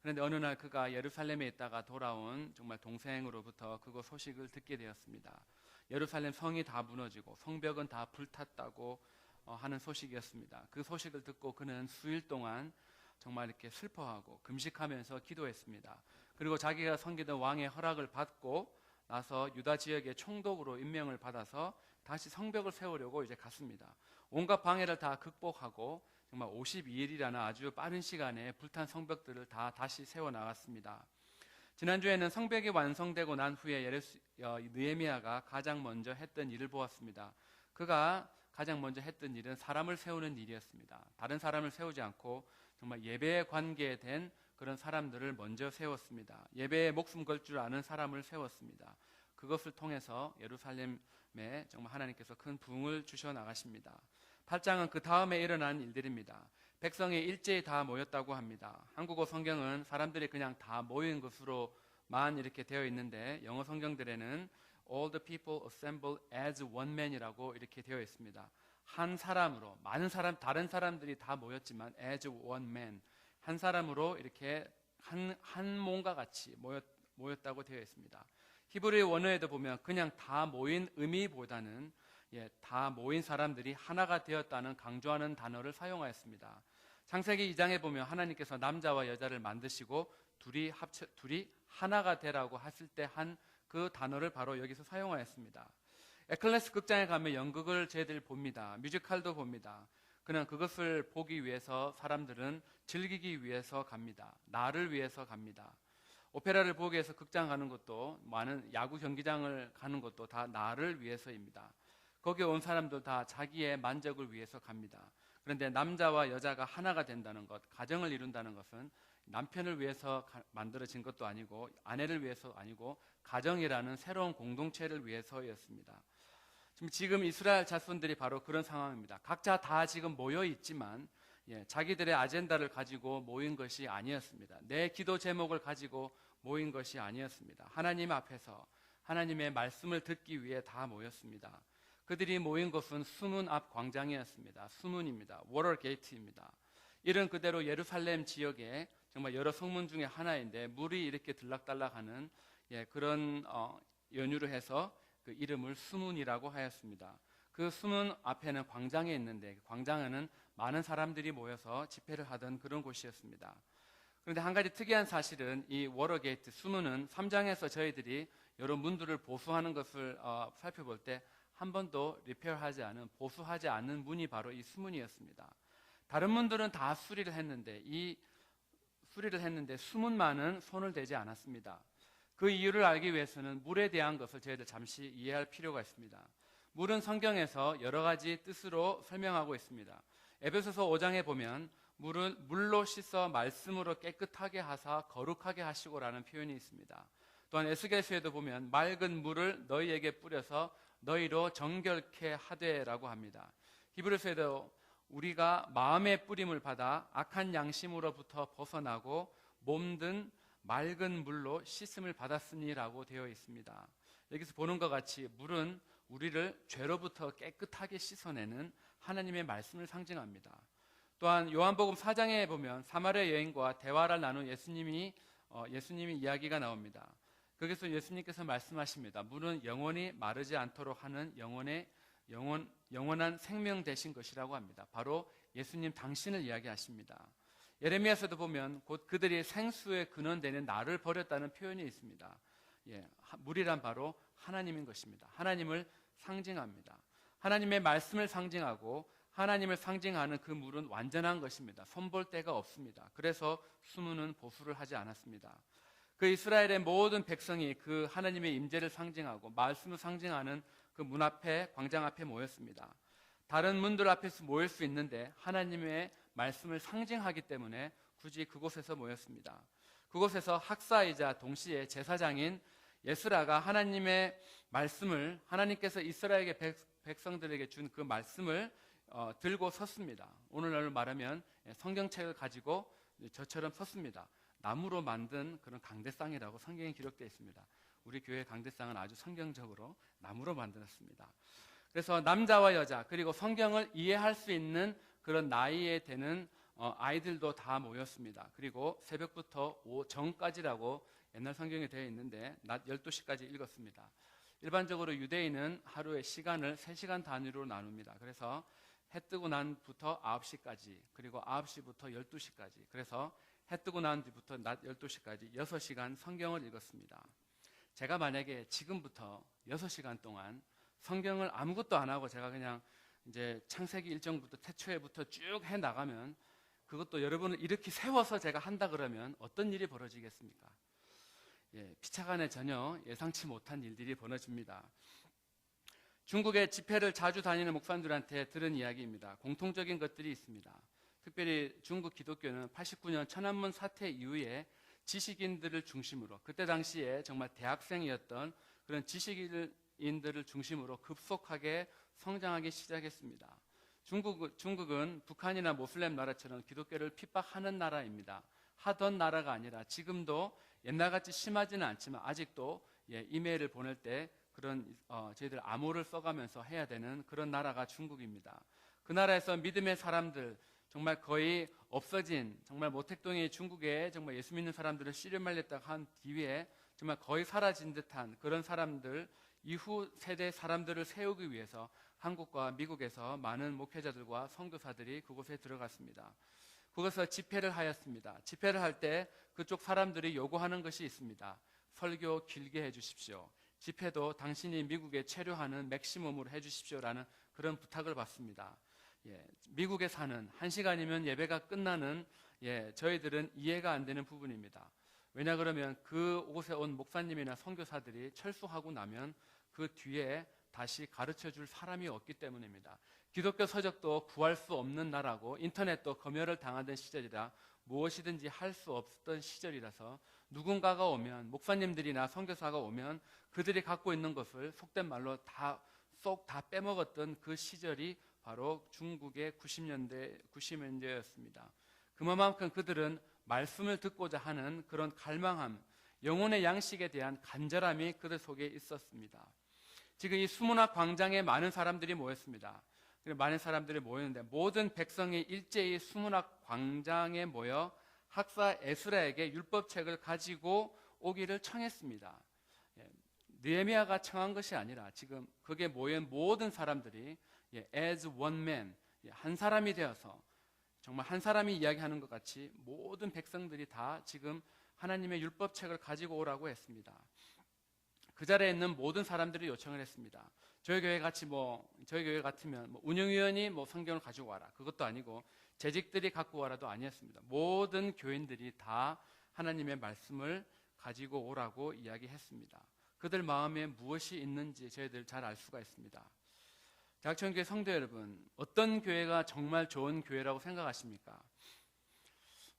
그런데 어느 날 그가 예루살렘에 있다가 돌아온 정말 동생으로부터 그곳 소식을 듣게 되었습니다. 예루살렘 성이 다 무너지고 성벽은 다 불탔다고 하는 소식이었습니다. 그 소식을 듣고 그는 수일 동안 정말 이렇게 슬퍼하고 금식하면서 기도했습니다. 그리고 자기가 섬기던 왕의 허락을 받고 나서 유다 지역의 총독으로 임명을 받아서 다시 성벽을 세우려고 이제 갔습니다. 온갖 방해를 다 극복하고 정말 52일이라는 아주 빠른 시간에 불탄 성벽들을 다 다시 세워 나갔습니다. 지난주에는 성벽이 완성되고 난 후에 느헤미야가 가장 먼저 했던 일을 보았습니다. 그가 가장 먼저 했던 일은 사람을 세우는 일이었습니다. 다른 사람을 세우지 않고 정말 예배에 관계된 그런 사람들을 먼저 세웠습니다. 예배에 목숨 걸 줄 아는 사람을 세웠습니다. 그것을 통해서 예루살렘에 정말 하나님께서 큰 부흥을 주셔 나가십니다. 8장은 그 다음에 일어난 일들입니다. 백성이 일제히 다 모였다고 합니다. 한국어 성경은 사람들이 그냥 다 모인 것으로만 이렇게 되어 있는데 영어 성경들에는 All the people assembled as one man이라고 이렇게 되어 있습니다. 한 사람으로, 많은 사람, 다른 사람들이 다 모였지만 as one man, 한 사람으로 이렇게 한 몸과 같이 모였다고 되어 있습니다. 히브리 원어에도 보면 그냥 다 모인 의미보다는 다 모인 사람들이 하나가 되었다는 강조하는 단어를 사용하였습니다. 창세기 2장에 보면 하나님께서 남자와 여자를 만드시고 둘이 하나가 되라고 하실 때 한 그 단어를 바로 여기서 사용하였습니다. 에클레스 극장에 가면 연극을 저희들 봅니다. 뮤지컬도 봅니다. 그냥 그것을 보기 위해서 사람들은 즐기기 위해서 갑니다. 나를 위해서 갑니다. 오페라를 보기 위해서 극장 가는 것도, 많은 야구 경기장을 가는 것도 다 나를 위해서입니다. 거기에 온 사람들 다 자기의 만족을 위해서 갑니다. 그런데 남자와 여자가 하나가 된다는 것, 가정을 이룬다는 것은 남편을 위해서 만들어진 것도 아니고 아내를 위해서 아니고 가정이라는 새로운 공동체를 위해서였습니다. 지금 이스라엘 자손들이 바로 그런 상황입니다. 각자 다 지금 모여 있지만 자기들의 아젠다를 가지고 모인 것이 아니었습니다. 내 기도 제목을 가지고 모인 것이 아니었습니다. 하나님 앞에서 하나님의 말씀을 듣기 위해 다 모였습니다. 그들이 모인 곳은 수문 앞 광장이었습니다. 수문입니다. 워터게이트입니다. 이런 그대로 예루살렘 지역에 정말 여러 성문 중에 하나인데 물이 이렇게 들락달락하는 그런 연유로 해서 그 이름을 수문이라고 하였습니다. 그 수문 앞에는 광장이 있는데 광장에는 많은 사람들이 모여서 집회를 하던 그런 곳이었습니다. 그런데 한 가지 특이한 사실은 이 워터게이트 수문은 3장에서 저희들이 여러 문들을 보수하는 것을 살펴볼 때 한 번도 리페어하지 않은, 보수하지 않는 문이 바로 이 수문이었습니다. 다른 문들은 다 수리를 했는데 수문만은 손을 대지 않았습니다. 그 이유를 알기 위해서는 물에 대한 것을 저희들 잠시 이해할 필요가 있습니다. 물은 성경에서 여러 가지 뜻으로 설명하고 있습니다. 에베소서 5장에 보면 물은 물로 씻어 말씀으로 깨끗하게 하사 거룩하게 하시고라는 표현이 있습니다. 또한 에스겔서에도 보면 맑은 물을 너희에게 뿌려서 너희로 정결케 하되라고 합니다. 히브리서에도 우리가 마음의 뿌림을 받아 악한 양심으로부터 벗어나고 몸든 맑은 물로 씻음을 받았으니라고 되어 있습니다. 여기서 보는 것 같이 물은 우리를 죄로부터 깨끗하게 씻어내는 하나님의 말씀을 상징합니다. 또한 요한복음 4장에 보면 사마리아 여인과 대화를 나눈 예수님이 이야기가 나옵니다. 거기서 예수님께서 말씀하십니다. 물은 영원히 마르지 않도록 하는 영원한 생명 되신 것이라고 합니다. 바로 예수님 당신을 이야기하십니다. 예레미야서도 보면 곧 그들이 생수의 근원되는 나를 버렸다는 표현이 있습니다. 물이란 바로 하나님인 것입니다. 하나님을 상징합니다. 하나님의 말씀을 상징하고 하나님을 상징하는 그 물은 완전한 것입니다. 손볼 데가 없습니다. 그래서 수문은 보수를 하지 않았습니다. 그 이스라엘의 모든 백성이 그 하나님의 임재를 상징하고 말씀을 상징하는 그 문 앞에, 광장 앞에 모였습니다. 다른 문들 앞에서 모일 수 있는데 하나님의 말씀을 상징하기 때문에 굳이 그곳에서 모였습니다. 그곳에서 학사이자 동시에 제사장인 예스라가 하나님의 말씀을, 하나님께서 이스라엘 백성들에게 준 그 말씀을 들고 섰습니다. 오늘날로 말하면 성경책을 가지고 저처럼 섰습니다. 나무로 만든 그런 강대상이라고 성경에 기록되어 있습니다. 우리 교회 강대상은 아주 성경적으로 나무로 만들었습니다. 그래서 남자와 여자 그리고 성경을 이해할 수 있는 그런 나이에 되는 아이들도 다 모였습니다. 그리고 새벽부터 오후 전까지라고 옛날 성경에 되어 있는데 낮 12시까지 읽었습니다. 일반적으로 유대인은 하루의 시간을 3시간 단위로 나눕니다. 그래서 해 뜨고 난부터 9시까지, 그리고 9시부터 12시까지, 그래서 해 뜨고 난 뒤부터 낮 12시까지 6시간 성경을 읽었습니다. 제가 만약에 지금부터 6시간 동안 성경을 아무것도 안 하고 제가 그냥 이제 창세기 1장부터 태초에부터 쭉 해 나가면, 그것도 여러분을 이렇게 세워서 제가 한다 그러면 어떤 일이 벌어지겠습니까? 피차간에 전혀 예상치 못한 일들이 벌어집니다. 중국의 집회를 자주 다니는 목사님들한테 들은 이야기입니다. 공통적인 것들이 있습니다. 특별히 중국 기독교는 89년 천안문 사태 이후에 지식인들을 중심으로, 그때 당시에 정말 대학생이었던 그런 지식인들을 중심으로 급속하게 성장하기 시작했습니다. 중국은 북한이나 모슬렘 나라처럼 기독교를 핍박하는 나라입니다. 하던 나라가 아니라 지금도 옛날같이 심하지는 않지만 아직도 이메일을 보낼 때 그런 저희들 암호를 써가면서 해야 되는 그런 나라가 중국입니다. 그 나라에서 믿음의 사람들, 정말 거의 없어진, 정말 모택동이 중국에 정말 예수 믿는 사람들을 씨름말렸다가 한 뒤에 정말 거의 사라진 듯한 그런 사람들, 이후 세대 사람들을 세우기 위해서 한국과 미국에서 많은 목회자들과 선교사들이 그곳에 들어갔습니다. 그곳에서 집회를 하였습니다. 집회를 할 때 그쪽 사람들이 요구하는 것이 있습니다. 설교 길게 해주십시오. 집회도 당신이 미국에 체류하는 맥시멈으로 해주십시오라는 그런 부탁을 받습니다. 미국에 사는 1시간이면 예배가 끝나는 저희들은 이해가 안 되는 부분입니다. 왜냐 그러면 그 곳에 온 목사님이나 선교사들이 철수하고 나면 그 뒤에 다시 가르쳐 줄 사람이 없기 때문입니다. 기독교 서적도 구할 수 없는 나라고 인터넷도 검열을 당하던 시절이라 무엇이든지 할 수 없었던 시절이라서 누군가가 오면, 목사님들이나 선교사가 오면 그들이 갖고 있는 것을 속된 말로 쏙 다 빼먹었던 그 시절이 바로 중국의 90년대였습니다. 그만큼 그들은 말씀을 듣고자 하는 그런 갈망함, 영혼의 양식에 대한 간절함이 그들 속에 있었습니다. 지금 이 수문학 광장에 많은 사람들이 모였습니다. 많은 사람들이 모였는데 모든 백성이 일제히 수문학 광장에 모여 학사 에스라에게 율법책을 가지고 오기를 청했습니다. 느헤미야가 청한 것이 아니라 지금 거기에 모인 모든 사람들이 as one man, 한 사람이 되어서 정말 한 사람이 이야기하는 것 같이 모든 백성들이 다 지금 하나님의 율법책을 가지고 오라고 했습니다. 그 자리에 있는 모든 사람들이 요청을 했습니다. 저희 교회 같으면 운영위원이 성경을 가지고 와라, 그것도 아니고 재직들이 갖고 와라도 아니었습니다. 모든 교인들이 다 하나님의 말씀을 가지고 오라고 이야기했습니다. 그들 마음에 무엇이 있는지 저희들 잘 알 수가 있습니다. 대학천교회 성도 여러분, 어떤 교회가 정말 좋은 교회라고 생각하십니까?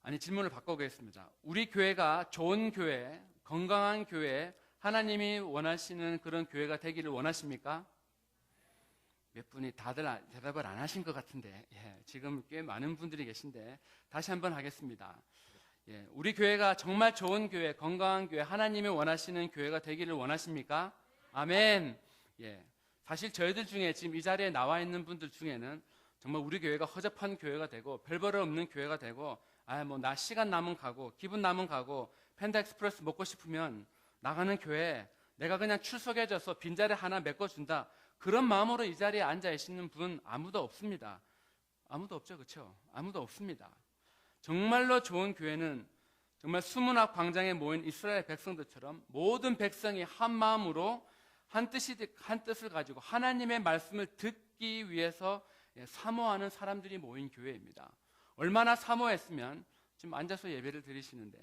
아니, 질문을 바꿔보겠습니다. 우리 교회가 좋은 교회, 건강한 교회, 하나님이 원하시는 그런 교회가 되기를 원하십니까? 몇 분이 다들 대답을 안 하신 것 같은데, 지금 꽤 많은 분들이 계신데 다시 한번 하겠습니다. 우리 교회가 정말 좋은 교회, 건강한 교회, 하나님이 원하시는 교회가 되기를 원하십니까? 아멘. 사실 저희들 중에 지금 이 자리에 나와 있는 분들 중에는 정말 우리 교회가 허접한 교회가 되고 별벌 없는 교회가 되고, 나 시간 남은 가고 기분 남은 가고 펜다 익스프레스 먹고 싶으면 나가는 교회, 내가 그냥 출석해줘서 빈자리 하나 메꿔준다, 그런 마음으로 이 자리에 앉아 계시는 분 아무도 없습니다. 아무도 없죠, 그렇죠? 아무도 없습니다. 정말로 좋은 교회는 정말 수문학 광장에 모인 이스라엘 백성들처럼 모든 백성이 한 마음으로 한 뜻을 가지고 하나님의 말씀을 듣기 위해서 사모하는 사람들이 모인 교회입니다. 얼마나 사모했으면 지금 앉아서 예배를 드리시는데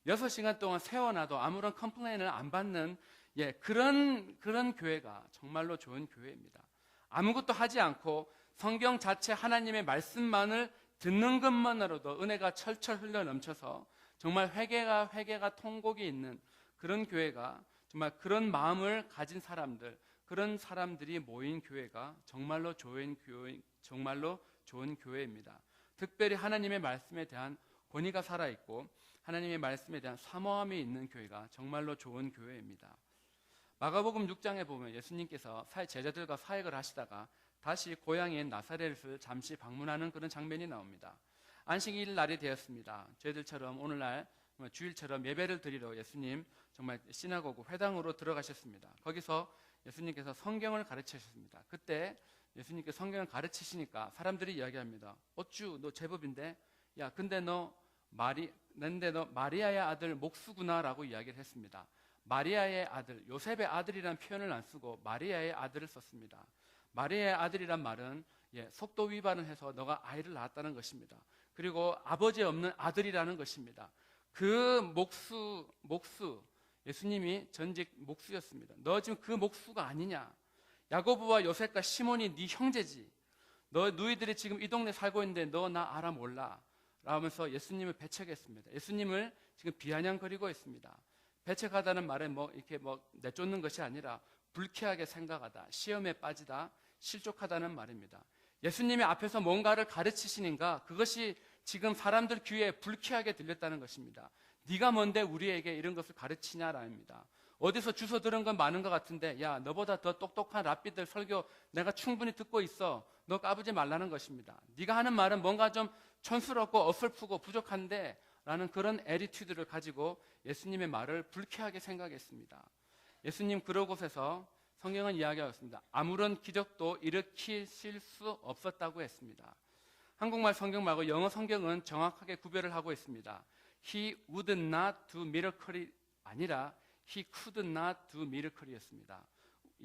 6시간 동안 세워놔도 아무런 컴플레인을 안 받는 그런 교회가 정말로 좋은 교회입니다. 아무것도 하지 않고 성경 자체 하나님의 말씀만을 듣는 것만으로도 은혜가 철철 흘러 넘쳐서 정말 회개가 통곡이 있는 그런 교회가, 정말 그런 마음을 가진 사람들, 그런 사람들이 모인 교회가 정말로 좋은 교회입니다. 특별히 하나님의 말씀에 대한 권위가 살아있고 하나님의 말씀에 대한 사모함이 있는 교회가 정말로 좋은 교회입니다. 마가복음 6장에 보면 예수님께서 제자들과 사역을 하시다가 다시 고향인 나사렛을 잠시 방문하는 그런 장면이 나옵니다. 안식일 날이 되었습니다. 저희들처럼 오늘날 주일처럼 예배를 드리러 예수님 정말 시나고그 회당으로 들어가셨습니다. 거기서 예수님께서 성경을 가르치셨습니다. 그때 예수님께서 성경을 가르치시니까 사람들이 이야기합니다. 어쭈 너 제법인데 야 근데 너 마리아의 아들 목수구나라고 이야기를 했습니다. 마리아의 아들, 요셉의 아들이라는 표현을 안 쓰고 마리아의 아들을 썼습니다. 마리아의 아들이란 말은 속도 위반을 해서 너가 아이를 낳았다는 것입니다. 그리고 아버지 없는 아들이라는 것입니다. 그 목수 예수님이 전직 목수였습니다. 너 지금 그 목수가 아니냐? 야고보와 요셉과 시몬이 네 형제지. 너희들이 지금 이 동네 살고 있는데 너 나 알아 몰라? 라면서 예수님을 배척했습니다. 예수님을 지금 비아냥거리고 있습니다. 배척하다는 말은 이렇게 내쫓는 것이 아니라 불쾌하게 생각하다, 시험에 빠지다, 실족하다는 말입니다. 예수님의 앞에서 뭔가를 가르치시는가 그것이 지금 사람들 귀에 불쾌하게 들렸다는 것입니다. 네가 뭔데 우리에게 이런 것을 가르치냐랍니다. 어디서 주워 들은 건 많은 것 같은데 야 너보다 더 똑똑한 랍비들 설교 내가 충분히 듣고 있어. 너 까부지 말라는 것입니다. 네가 하는 말은 뭔가 좀 촌스럽고 어설프고 부족한데 라는 그런 애티튜드를 가지고 예수님의 말을 불쾌하게 생각했습니다. 예수님 그런 곳에서 성경은 이야기하고 있습니다. 아무런 기적도 일으키실 수 없었다고 했습니다. 한국말 성경 말고 영어 성경은 정확하게 구별을 하고 있습니다. He would not do miracle이 아니라 He could not do miracle이었습니다.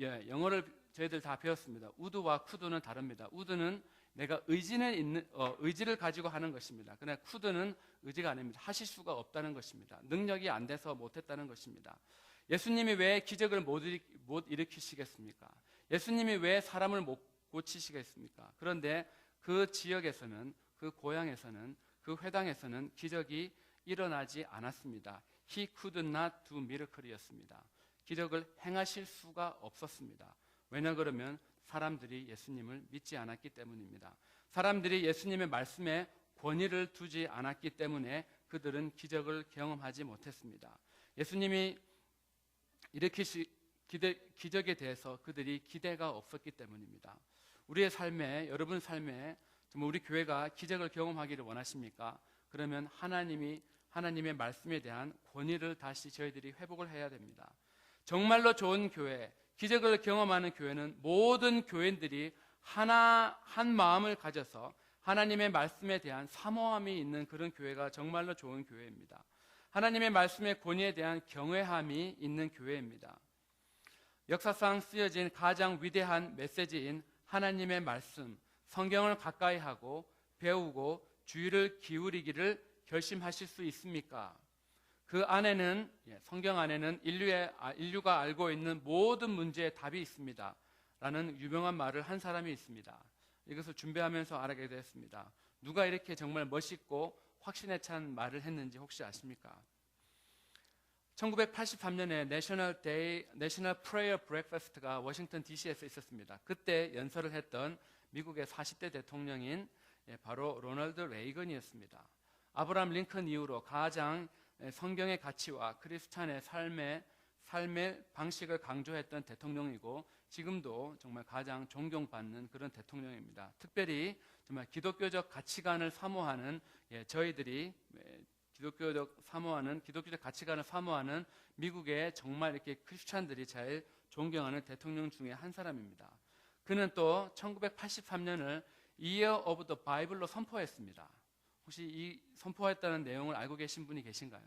영어를 저희들 다 배웠습니다. would와 could는 다릅니다. would는 내가 의지를 가지고 하는 것입니다. 그러나 could는 의지가 아닙니다. 하실 수가 없다는 것입니다. 능력이 안 돼서 못했다는 것입니다. 예수님이 왜 기적을 못 일으키시겠습니까? 예수님이 왜 사람을 못 고치시겠습니까? 그런데 그 지역에서는, 그 고향에서는, 그 회당에서는 기적이 일어나지 않았습니다. He could not do miracle이었습니다. 기적을 행하실 수가 없었습니다. 왜냐 그러면 사람들이 예수님을 믿지 않았기 때문입니다. 사람들이 예수님의 말씀에 권위를 두지 않았기 때문에 그들은 기적을 경험하지 못했습니다. 예수님이 일으키신 기적에 대해서 그들이 기대가 없었기 때문입니다. 우리의 삶에, 여러분 삶에 정말 우리 교회가 기적을 경험하기를 원하십니까? 그러면 하나님의 말씀에 대한 권위를 다시 저희들이 회복을 해야 됩니다. 정말로 좋은 교회, 기적을 경험하는 교회는 모든 교인들이 한 마음을 가져서 하나님의 말씀에 대한 사모함이 있는 그런 교회가 정말로 좋은 교회입니다. 하나님의 말씀의 권위에 대한 경외함이 있는 교회입니다. 역사상 쓰여진 가장 위대한 메시지인 하나님의 말씀, 성경을 가까이 하고 배우고 주의를 기울이기를 결심하실 수 있습니까? 그 안에는, 성경 안에는 인류가 알고 있는 모든 문제의 답이 있습니다. 라는 유명한 말을 한 사람이 있습니다. 이것을 준비하면서 알게 되었습니다. 누가 이렇게 정말 멋있고 확신에 찬 말을 했는지 혹시 아십니까? 1983년에 내셔널 프레이어 브렉퍼스트가 워싱턴 DC에서 있었습니다. 그때 연설을 했던 미국의 40대 대통령인 바로 로널드 레이건이었습니다. 아브라함 링컨 이후로 가장 성경의 가치와 크리스찬의 삶의 방식을 강조했던 대통령이고 지금도 정말 가장 존경받는 그런 대통령입니다. 특별히 정말 기독교적 가치관을 사모하는 저희들이 기독교적 가치관을 사모하는 미국의 정말 이렇게 크리스찬들이 제일 존경하는 대통령 중에 한 사람입니다. 그는 또 1983년을 Year of the Bible로 선포했습니다. 혹시 이 선포했다는 내용을 알고 계신 분이 계신가요?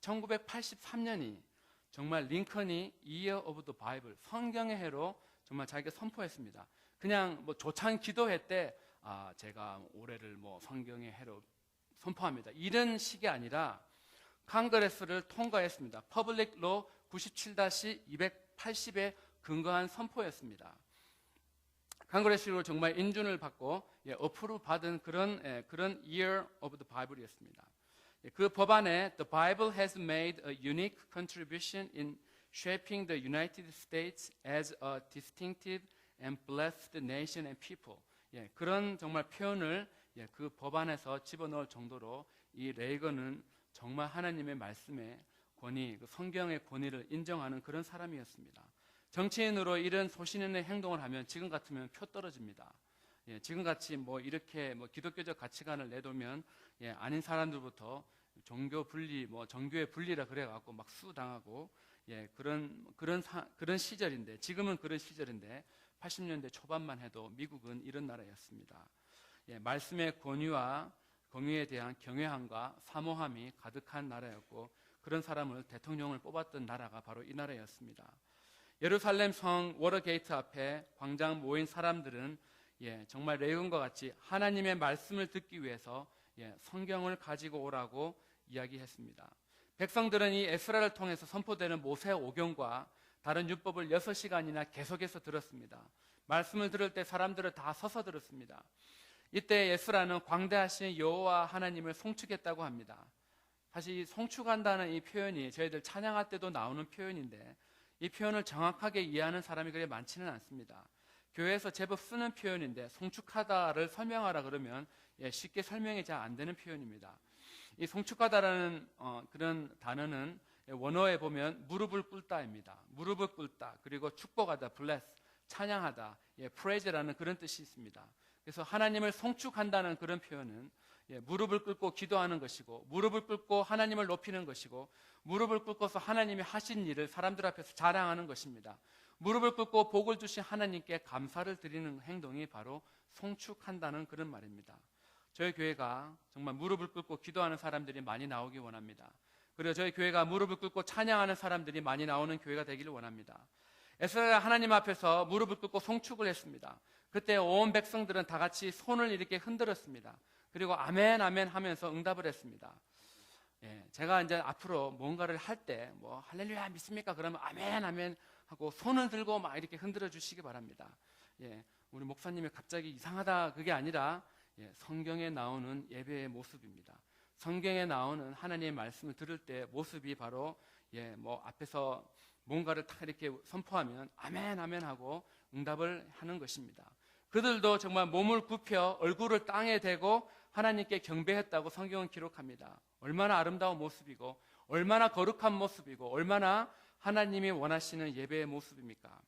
1983년이 정말 링컨이 Year of the Bible, 성경의 해로 정말 자기가 선포했습니다. 그냥 조찬 기도회 때 제가 올해를 성경의 해로 선포합니다. 이런 식이 아니라 컨그레스를 통과했습니다. Public Law 97-280에 근거한 선포였습니다. 컨그레스로 정말 인준을 받고 어프로 받은 그런 Year of the Bible이었습니다. 그 법안에 The Bible has made a unique contribution in shaping the United States as a distinctive and blessed nation and people. 그런 정말 표현을 그 법안에서 집어넣을 정도로 이 레이건은 정말 하나님의 말씀의 권위, 그 성경의 권위를 인정하는 그런 사람이었습니다. 정치인으로 이런 소신 있는 행동을 하면 지금 같으면 표 떨어집니다. 지금같이 뭐 이렇게 뭐 기독교적 가치관을 내놓으면 아닌 사람들부터 종교 분리, 뭐 정교의 분리라 그래갖고 막 수당하고 그런 시절인데, 지금은 그런 시절인데 80년대 초반만 해도 미국은 이런 나라였습니다. 말씀의 권위와 공의에 대한 경외함과 사모함이 가득한 나라였고, 그런 사람을 대통령을 뽑았던 나라가 바로 이 나라였습니다. 예루살렘 성 워터게이트 앞에 광장 모인 사람들은 정말 레이건과 같이 하나님의 말씀을 듣기 위해서 성경을 가지고 오라고 이야기했습니다. 백성들은 이 에스라를 통해서 선포되는 모세 오경과 다른 율법을 6시간이나 계속해서 들었습니다. 말씀을 들을 때 사람들은 다 서서 들었습니다. 이때 에스라는 광대하신 여호와 하나님을 송축했다고 합니다. 사실 송축한다는 이 표현이 저희들 찬양할 때도 나오는 표현인데, 이 표현을 정확하게 이해하는 사람이 그렇게 많지는 않습니다. 교회에서 제법 쓰는 표현인데, 송축하다를 설명하라 그러면 쉽게 설명이 잘 안 되는 표현입니다. 이 송축하다라는 그런 단어는 원어에 보면 무릎을 꿇다입니다. 무릎을 꿇다, 그리고 축복하다, bless, 찬양하다, praise라는 그런 뜻이 있습니다. 그래서 하나님을 송축한다는 그런 표현은 무릎을 꿇고 기도하는 것이고, 무릎을 꿇고 하나님을 높이는 것이고, 무릎을 꿇고서 하나님이 하신 일을 사람들 앞에서 자랑하는 것입니다. 무릎을 꿇고 복을 주신 하나님께 감사를 드리는 행동이 바로 송축한다는 그런 말입니다. 저희 교회가 정말 무릎을 꿇고 기도하는 사람들이 많이 나오기 원합니다. 그리고 저희 교회가 무릎을 꿇고 찬양하는 사람들이 많이 나오는 교회가 되기를 원합니다. 에스라가 하나님 앞에서 무릎을 꿇고 송축을 했습니다. 그때 온 백성들은 다 같이 손을 이렇게 흔들었습니다. 그리고 아멘 아멘 하면서 응답을 했습니다. 제가 이제 앞으로 뭔가를 할 때 뭐 할렐루야 믿습니까? 그러면 아멘 아멘 하고 손을 들고 막 이렇게 흔들어 주시기 바랍니다. 우리 목사님이 갑자기 이상하다 그게 아니라 성경에 나오는 예배의 모습입니다. 성경에 나오는 하나님의 말씀을 들을 때 모습이 바로 뭐 앞에서 뭔가를 딱 이렇게 선포하면 아멘 아멘 하고 응답을 하는 것입니다. 그들도 정말 몸을 굽혀 얼굴을 땅에 대고 하나님께 경배했다고 성경은 기록합니다. 얼마나 아름다운 모습이고, 얼마나 거룩한 모습이고, 얼마나 하나님이 원하시는 예배의 모습입니까?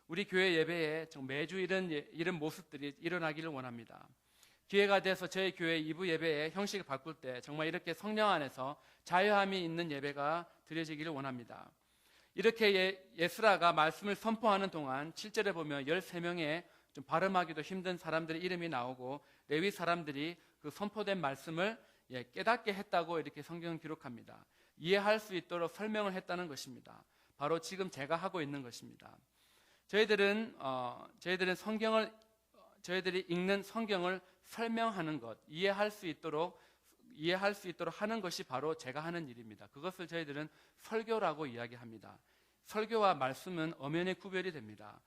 우리 교회 예배에 매주 이런 모습들이 일어나기를 원합니다. 기회가 돼서 저희 교회 2부 예배의 형식을 바꿀 때 정말 이렇게 성령 안에서 자유함이 있는 예배가 드려지기를 원합니다. 이렇게 예스라가 말씀을 선포하는 동안 7절에 보면 13명의 좀 발음하기도 힘든 사람들의 이름이 나오고, 레위 사람들이 그 선포된 말씀을 깨닫게 했다고 이렇게 성경은 기록합니다. 이해할 수 있도록 설명을 했다는 것입니다. 바로 지금 제가 하고 있는 것입니다. 저희들이 읽는 성경을 설명하는 것, 이해할 수 있도록 하는 것이 바로 제가 하는 일입니다. 그것을 저희들은 설교라고 이야기합니다. 설교와 말씀은 엄연히 구별이 됩니다.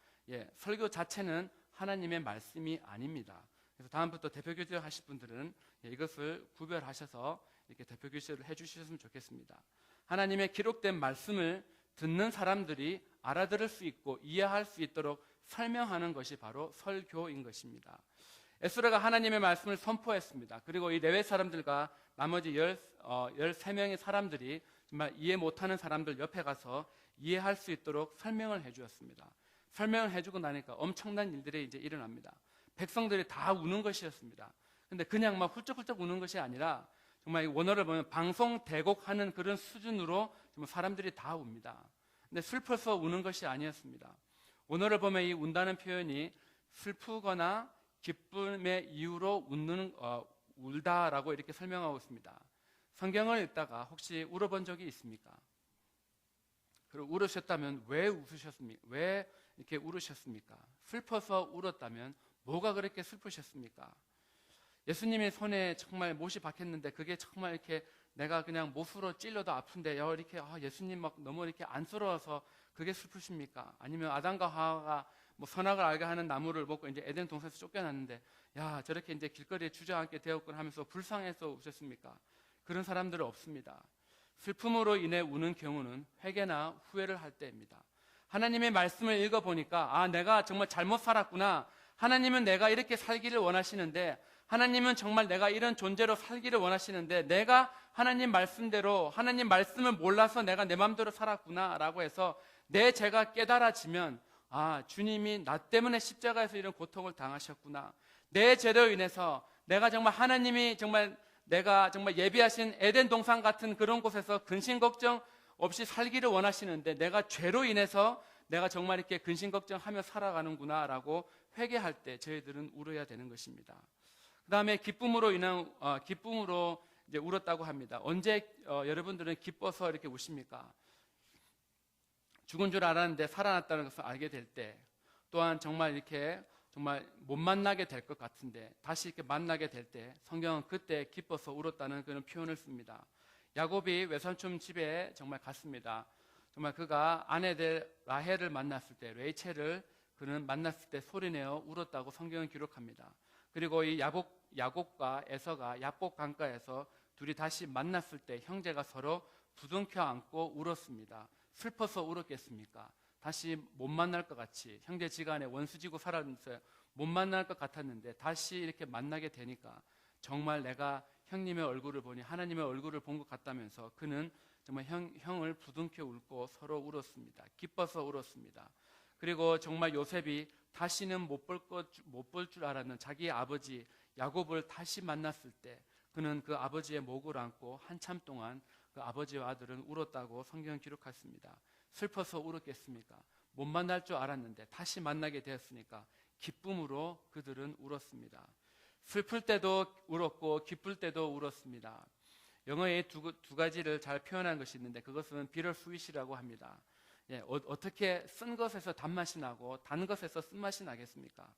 설교 자체는 하나님의 말씀이 아닙니다. 그래서 다음부터 대표 교제 하실 분들은 이것을 구별하셔서 이렇게 대표 교제를 해주셨으면 좋겠습니다. 하나님의 기록된 말씀을 듣는 사람들이 알아들을 수 있고 이해할 수 있도록 설명하는 것이 바로 설교인 것입니다. 에스라가 하나님의 말씀을 선포했습니다. 그리고 이 레위 사람들과 나머지 13명의 사람들이 정말 이해 못하는 사람들 옆에 가서 이해할 수 있도록 설명을 해주었습니다. 설명을 해주고 나니까 엄청난 일들이 이제 일어납니다. 백성들이 다 우는 것이었습니다. 근데 그냥 막 훌쩍훌쩍 우는 것이 아니라 정말 이 원어를 보면 방송 대곡하는 그런 수준으로 정말 사람들이 다 웁니다. 근데 슬퍼서 우는 것이 아니었습니다. 원어를 보면 이 운다는 표현이 슬프거나 기쁨의 이유로 울다라고 이렇게 설명하고 있습니다. 성경을 읽다가 혹시 울어본 적이 있습니까? 그리고 울으셨다면 왜 웃으셨습니까? 왜 이렇게 울으셨습니까? 슬퍼서 울었다면 뭐가 그렇게 슬프셨습니까? 예수님의 손에 정말 못이 박혔는데 그게 정말 이렇게 내가 그냥 못으로 찔러도 아픈데 이렇게 예수님 막 너무 이렇게 안쓰러워서 그게 슬프십니까? 아니면 아담과 하와가 뭐 선악을 알게 하는 나무를 먹고 이제 에덴 동산에서 쫓겨났는데 저렇게 이제 길거리에 주저앉게 되었군 하면서 불쌍해서 우셨습니까? 그런 사람들은 없습니다. 슬픔으로 인해 우는 경우는 회개나 후회를 할 때입니다. 하나님의 말씀을 읽어보니까 내가 정말 잘못 살았구나. 하나님은 내가 이렇게 살기를 원하시는데, 하나님은 정말 내가 이런 존재로 살기를 원하시는데, 내가 하나님 말씀대로 하나님 말씀을 몰라서 내가 내 마음대로 살았구나 라고 해서 내 죄가 깨달아지면 주님이 나 때문에 십자가에서 이런 고통을 당하셨구나, 내 죄로 인해서 내가 정말 하나님이 정말 내가 정말 예비하신 에덴 동산 같은 그런 곳에서 근심 걱정 없이 살기를 원하시는데 내가 죄로 인해서 내가 정말 이렇게 근심 걱정하며 살아가는구나라고 회개할 때 저희들은 울어야 되는 것입니다. 그 다음에 기쁨으로 이제 울었다고 합니다. 언제 여러분들은 기뻐서 이렇게 우십니까? 죽은 줄 알았는데 살아났다는 것을 알게 될 때, 또한 정말 이렇게 정말 못 만나게 될 것 같은데 다시 이렇게 만나게 될 때 성경은 그때 기뻐서 울었다는 그런 표현을 씁니다. 야곱이 외삼촌 집에 정말 갔습니다. 정말 그가 아내들 라헬을 만났을 때, 레이첼을 그는 만났을 때 소리내어 울었다고 성경은 기록합니다. 그리고 이 야곱과 에서가 야복 강가에서 둘이 다시 만났을 때 형제가 서로 부둥켜 안고 울었습니다. 슬퍼서 울었겠습니까? 다시 못 만날 것 같이 형제지간에 원수지고 살았는데 못 만날 것 같았는데 다시 이렇게 만나게 되니까 정말 내가 형님의 얼굴을 보니 하나님의 얼굴을 본 것 같다면서 그는 정말 형을 부둥켜 울고 서로 울었습니다. 기뻐서 울었습니다. 그리고 정말 요셉이 다시는 못 볼 줄 알았는 자기의 아버지 야곱을 다시 만났을 때 그는 그 아버지의 목을 안고 한참 동안 그 아버지와 아들은 울었다고 성경은 기록했습니다. 슬퍼서 울었겠습니까? 못 만날 줄 알았는데 다시 만나게 되었으니까 기쁨으로 그들은 울었습니다. 슬플 때도 울었고 기쁠 때도 울었습니다. 영어에 두 가지를 잘 표현한 것이 있는데 그것은 bittersweet이라고 합니다. 어떻게 쓴 것에서 단맛이 나고 단 것에서 쓴맛이 나겠습니까?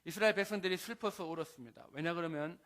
이스라엘 백성들이 슬퍼서 울었습니다. 왜냐 그러면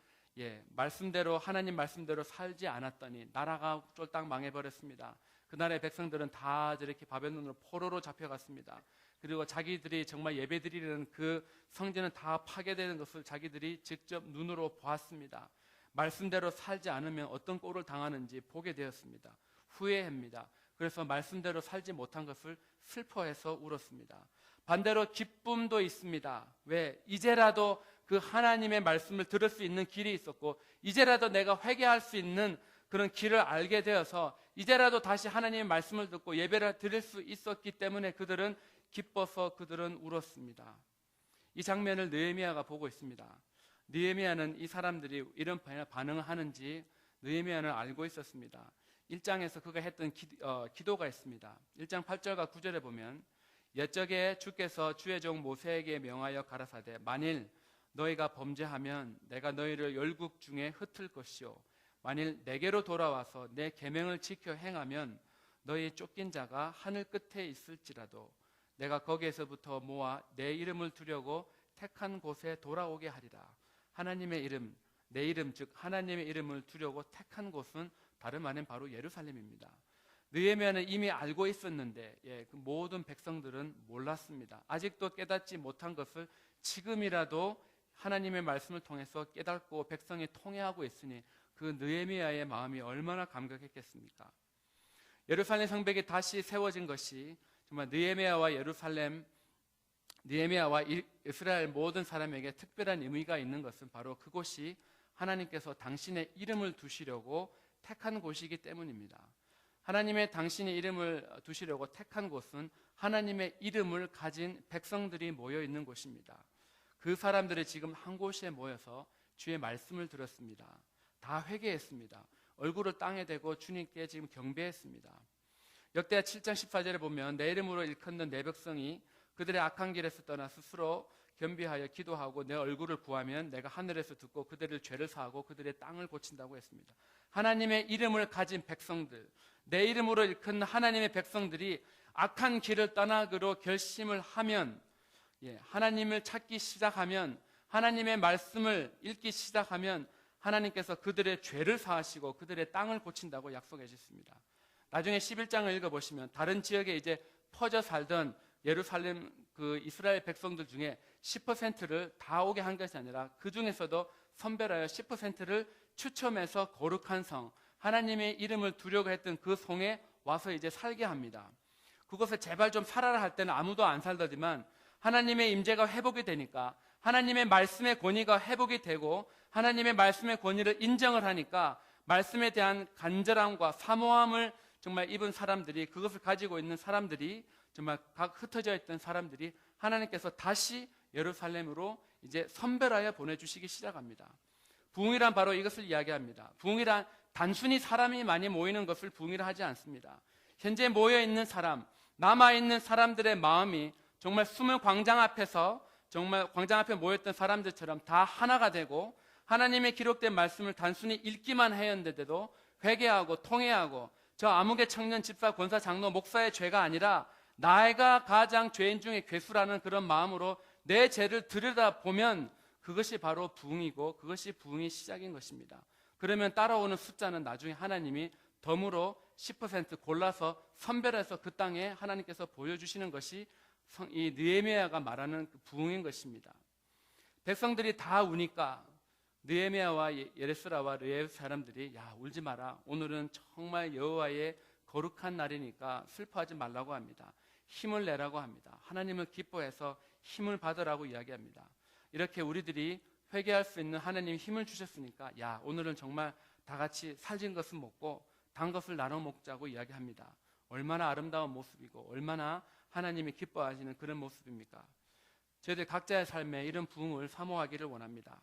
말씀대로 하나님 말씀대로 살지 않았더니 나라가 쫄딱 망해버렸습니다. 그 나라의 백성들은 다 저렇게 바벨론으로 포로로 잡혀갔습니다. 그리고 자기들이 정말 예배드리는 그 성전은 다 파괴되는 것을 자기들이 직접 눈으로 보았습니다. 말씀대로 살지 않으면 어떤 꼴을 당하는지 보게 되었습니다. 후회합니다. 그래서 말씀대로 살지 못한 것을 슬퍼해서 울었습니다. 반대로 기쁨도 있습니다. 왜? 이제라도 그 하나님의 말씀을 들을 수 있는 길이 있었고 이제라도 내가 회개할 수 있는 그런 길을 알게 되어서 이제라도 다시 하나님의 말씀을 듣고 예배를 드릴 수 있었기 때문에 그들은 기뻐서 그들은 울었습니다. 이 장면을 느헤미야가 보고 있습니다. 느헤미야는 이 사람들이 이런 반응을 하는지 느헤미야는 알고 있었습니다. 1장에서 그가 했던 기도가 있습니다. 1장 8절과 9절에 보면 옛적에 주께서 주의 종 모세에게 명하여 가라사대 만일 너희가 범죄하면 내가 너희를 열국 중에 흩을 것이요 만일 내게로 돌아와서 내 계명을 지켜 행하면 너희 쫓긴 자가 하늘 끝에 있을지라도 내가 거기에서부터 모아 내 이름을 두려고 택한 곳에 돌아오게 하리라. 하나님의 이름, 내 이름 즉 하나님의 이름을 두려고 택한 곳은 다름 아닌 바로 예루살렘입니다. 느헤미야는 이미 알고 있었는데 그 모든 백성들은 몰랐습니다. 아직도 깨닫지 못한 것을 지금이라도 하나님의 말씀을 통해서 깨닫고 백성이 통회하고 있으니 그 느헤미야의 마음이 얼마나 감격했겠습니까? 예루살렘 성벽이 다시 세워진 것이 정말 느헤미야와 이스라엘 모든 사람에게 특별한 의미가 있는 것은 바로 그곳이 하나님께서 당신의 이름을 두시려고 택한 곳이기 때문입니다. 하나님의 당신의 이름을 두시려고 택한 곳은 하나님의 이름을 가진 백성들이 모여 있는 곳입니다. 그 사람들이 지금 한 곳에 모여서 주의 말씀을 들었습니다. 다 회개했습니다. 얼굴을 땅에 대고 주님께 지금 경배했습니다. 역대하 7장 14절에 보면 내 이름으로 일컫는 내 백성이 그들의 악한 길에서 떠나 스스로 겸비하여 기도하고 내 얼굴을 구하면 내가 하늘에서 듣고 그들의 죄를 사하고 그들의 땅을 고친다고 했습니다. 하나님의 이름을 가진 백성들, 내 이름으로 일컫는 하나님의 백성들이 악한 길을 떠나기로 결심을 하면 하나님을 찾기 시작하면 하나님의 말씀을 읽기 시작하면 하나님께서 그들의 죄를 사하시고 그들의 땅을 고친다고 약속해 주셨습니다. 나중에 11장을 읽어보시면 다른 지역에 이제 퍼져 살던 예루살렘 그 이스라엘 백성들 중에 10%를 다 오게 한 것이 아니라 그 중에서도 선별하여 10%를 추첨해서 거룩한 성, 하나님의 이름을 두려고 했던 그 성에 와서 이제 살게 합니다. 그곳에 제발 좀 살아라 할 때는 아무도 안 살더지만 하나님의 임재가 회복이 되니까 하나님의 말씀의 권위가 회복이 되고 하나님의 말씀의 권위를 인정을 하니까 말씀에 대한 간절함과 사모함을 정말 입은 사람들이, 그것을 가지고 있는 사람들이, 정말 각 흩어져 있던 사람들이 하나님께서 다시 예루살렘으로 이제 선별하여 보내주시기 시작합니다. 부흥이란 바로 이것을 이야기합니다. 부흥이란 단순히 사람이 많이 모이는 것을 부흥이라 하지 않습니다. 현재 모여있는 사람, 남아있는 사람들의 마음이 정말 숨을 광장 앞에서 정말 광장 앞에 모였던 사람들처럼 다 하나가 되고 하나님의 기록된 말씀을 단순히 읽기만 하였는데도 회개하고 통회하고 저 아무개 청년 집사 권사 장로 목사의 죄가 아니라 나가 가장 죄인 중에 괴수라는 그런 마음으로 내 죄를 들여다보면 그것이 바로 부흥이고 그것이 부흥의 시작인 것입니다. 그러면 따라오는 숫자는 나중에 하나님이 덤으로 10% 골라서 선별해서 그 땅에 하나님께서 보여주시는 것이 이 느헤미야가 말하는 그 부흥인 것입니다. 백성들이 다 우니까 느헤미야와 예레스라와 르헤 사람들이 야 울지 마라, 오늘은 정말 여호와의 거룩한 날이니까 슬퍼하지 말라고 합니다. 힘을 내라고 합니다. 하나님을 기뻐해서 힘을 받으라고 이야기합니다. 이렇게 우리들이 회개할 수 있는 하나님이 힘을 주셨으니까 야 오늘은 정말 다 같이 살진 것을 먹고 단 것을 나눠 먹자고 이야기합니다. 얼마나 아름다운 모습이고 얼마나 하나님이 기뻐하시는 그런 모습입니까? 저희들 각자의 삶에 이런 부흥을 사모하기를 원합니다.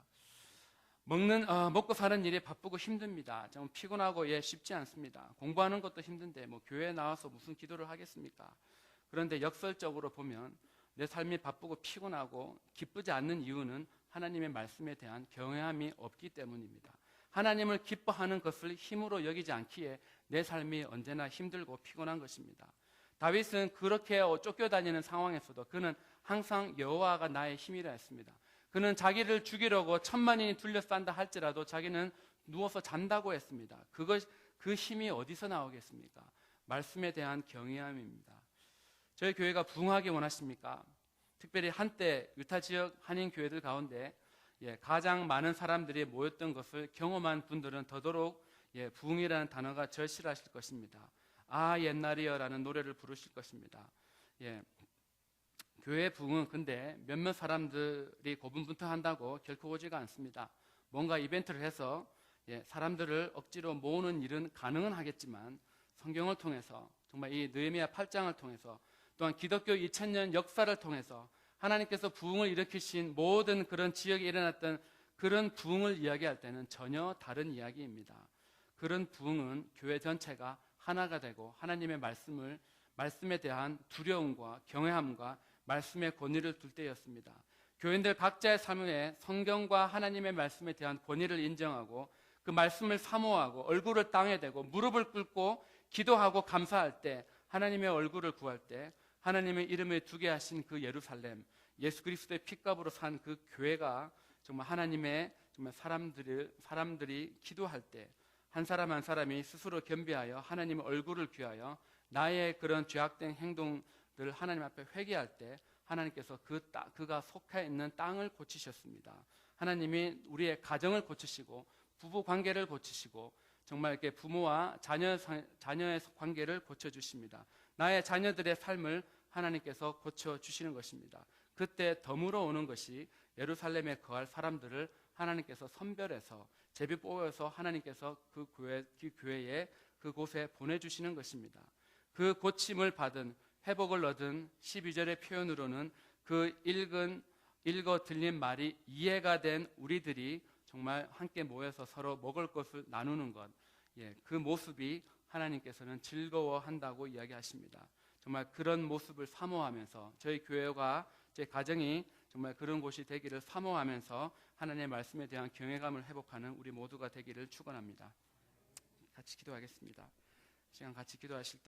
먹고 사는 일이 바쁘고 힘듭니다. 좀 피곤하고 쉽지 않습니다. 공부하는 것도 힘든데 교회에 나와서 무슨 기도를 하겠습니까? 그런데 역설적으로 보면 내 삶이 바쁘고 피곤하고 기쁘지 않는 이유는 하나님의 말씀에 대한 경외함이 없기 때문입니다. 하나님을 기뻐하는 것을 힘으로 여기지 않기에 내 삶이 언제나 힘들고 피곤한 것입니다. 다윗은 그렇게 쫓겨다니는 상황에서도 그는 항상 여호와가 나의 힘이라 했습니다. 그는 자기를 죽이려고 10,000만인이 둘러싼다 할지라도 자기는 누워서 잔다고 했습니다. 그 힘이 어디서 나오겠습니까? 말씀에 대한 경외함입니다. 저희 교회가 부흥하기 원하십니까? 특별히 한때 유타 지역 한인 교회들 가운데 가장 많은 사람들이 모였던 것을 경험한 분들은 더더욱 부흥이라는 단어가 절실하실 것입니다. 아 옛날이여라는 노래를 부르실 것입니다. 교회 부흥은 근데 몇몇 사람들이 고분분투한다고 결코 오지가 않습니다. 뭔가 이벤트를 해서 사람들을 억지로 모으는 일은 가능은 하겠지만 성경을 통해서 정말 이 느헤미야 8장을 통해서 또한 기독교 2000년 역사를 통해서 하나님께서 부흥을 일으키신 모든 그런 지역에 일어났던 그런 부흥을 이야기할 때는 전혀 다른 이야기입니다. 그런 부흥은 교회 전체가 하나가 되고 하나님의 말씀에 대한 두려움과 경외함과 말씀의 권위를 둘 때였습니다. 교인들 각자의 삶에 성경과 하나님의 말씀에 대한 권위를 인정하고 그 말씀을 사모하고 얼굴을 땅에 대고 무릎을 꿇고 기도하고 감사할 때 하나님의 얼굴을 구할 때 하나님의 이름을 두게 하신 그 예루살렘, 예수 그리스도의 핏값으로 산 그 교회가 정말 하나님의 정말 사람들이 기도할 때 한 사람 한 사람이 스스로 겸비하여 하나님의 얼굴을 귀하여 나의 그런 죄악된 행동들 하나님 앞에 회개할 때 하나님께서 그가 속해 있는 땅을 고치셨습니다. 하나님이 우리의 가정을 고치시고 부부 관계를 고치시고 정말 이렇게 부모와 자녀의 관계를 고쳐주십니다. 나의 자녀들의 삶을 하나님께서 고쳐주시는 것입니다. 그때 덤으로 오는 것이 예루살렘에 거할 사람들을 하나님께서 선별해서 제비 뽑아서 하나님께서 그 교회에 그곳에 보내주시는 것입니다. 그 고침을 받은 회복을 얻은 12절의 표현으로는 그 읽어 들린 말이 이해가 된 우리들이 정말 함께 모여서 서로 먹을 것을 나누는 것, 그 모습이 하나님께서는 즐거워한다고 이야기하십니다. 정말 그런 모습을 사모하면서 저희 교회가 제 가정이 정말 그런 곳이 되기를 사모하면서 하나님의 말씀에 대한 경외감을 회복하는 우리 모두가 되기를 축원합니다. 같이 기도하겠습니다. 시간 같이 기도하실 때